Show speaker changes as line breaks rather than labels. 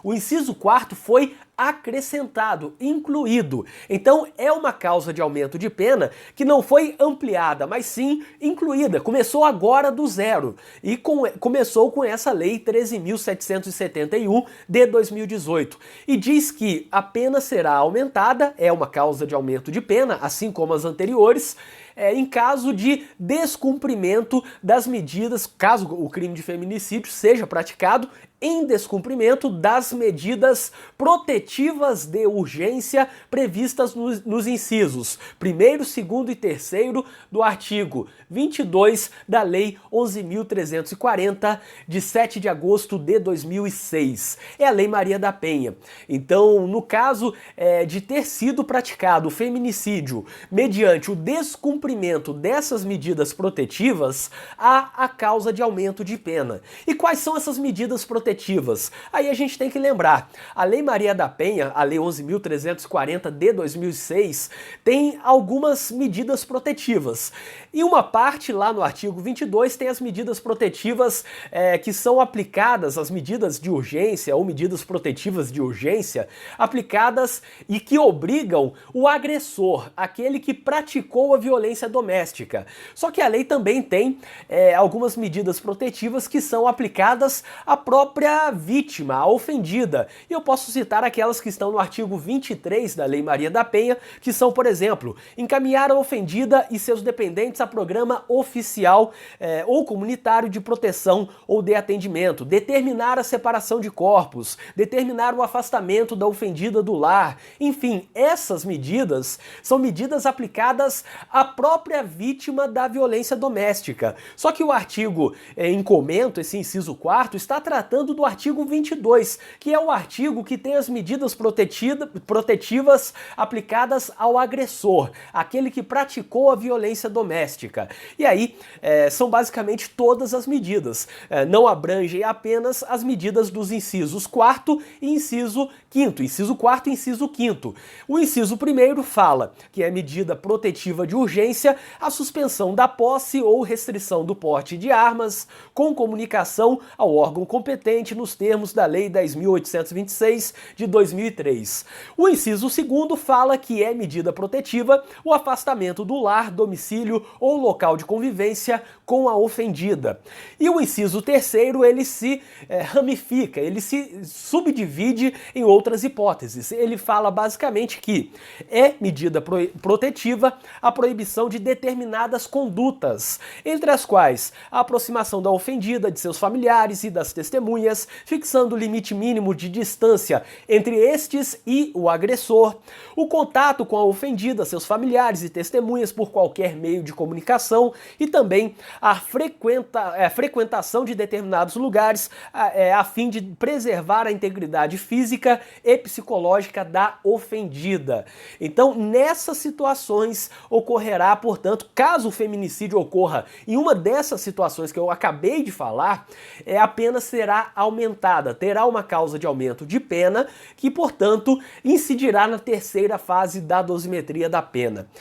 O inciso 4º foi acrescentado, incluído. Então é uma causa de aumento de pena que não foi ampliada, mas sim incluída. Começou agora do zero e começou com essa lei 13.771 de 2018 e diz que a pena será aumentada, é uma causa de aumento de pena, assim como as anteriores, em caso de descumprimento das medidas, caso o crime de feminicídio seja praticado em descumprimento das medidas protetivas de urgência previstas nos incisos 1º, 2º e 3º do artigo 22 da Lei 11.340, de 7 de agosto de 2006. É a Lei Maria da Penha. Então, no caso de ter sido praticado o feminicídio mediante o descumprimento dessas medidas protetivas, há a causa de aumento de pena. E quais são essas medidas protetivas? Aí a gente tem que lembrar, a Lei Maria da Penha, a Lei 11.340 de 2006, tem algumas medidas protetivas. E uma parte lá no artigo 22 tem as medidas protetivas que são aplicadas, as medidas de urgência ou medidas protetivas de urgência, aplicadas e que obrigam o agressor, aquele que praticou a violência doméstica. Só que a lei também tem algumas medidas protetivas que são aplicadas à própria vítima, a ofendida. E eu posso citar aquelas que estão no artigo 23 da Lei Maria da Penha, que são, por exemplo, encaminhar a ofendida e seus dependentes a programa oficial ou comunitário de proteção ou de atendimento, determinar a separação de corpos, determinar o afastamento da ofendida do lar. Enfim, essas medidas são medidas aplicadas à própria vítima da violência doméstica. Só que o artigo em comento, esse inciso 4º, está tratando do artigo 22, que é o artigo que tem as medidas protetivas aplicadas ao agressor, aquele que praticou a violência doméstica. E aí são basicamente todas as medidas, não abrangem apenas as medidas dos incisos 4º e inciso 5º, inciso 4º e inciso 5º. O inciso 1º fala que é medida protetiva de urgência a suspensão da posse ou restrição do porte de armas com comunicação ao órgão competente nos termos da Lei 10.826 de 2003. O inciso 2º fala que é medida protetiva o afastamento do lar, domicílio ou local de convivência com a ofendida. E o inciso 3º, ele se ramifica, ele se subdivide em outras hipóteses. Ele fala basicamente que é medida protetiva a proibição de determinadas condutas, entre as quais a aproximação da ofendida de seus familiares e das testemunhas, fixando o limite mínimo de distância entre estes e o agressor, o contato com a ofendida, seus familiares e testemunhas por qualquer meio de comunicação e também a frequentação de determinados lugares a fim de preservar a integridade física e psicológica da ofendida. Então, nessas situações ocorrerá, portanto, caso o feminicídio ocorra em uma dessas situações que eu acabei de falar, a pena será aumentada, terá uma causa de aumento de pena que, portanto, incidirá na terceira fase da dosimetria da pena.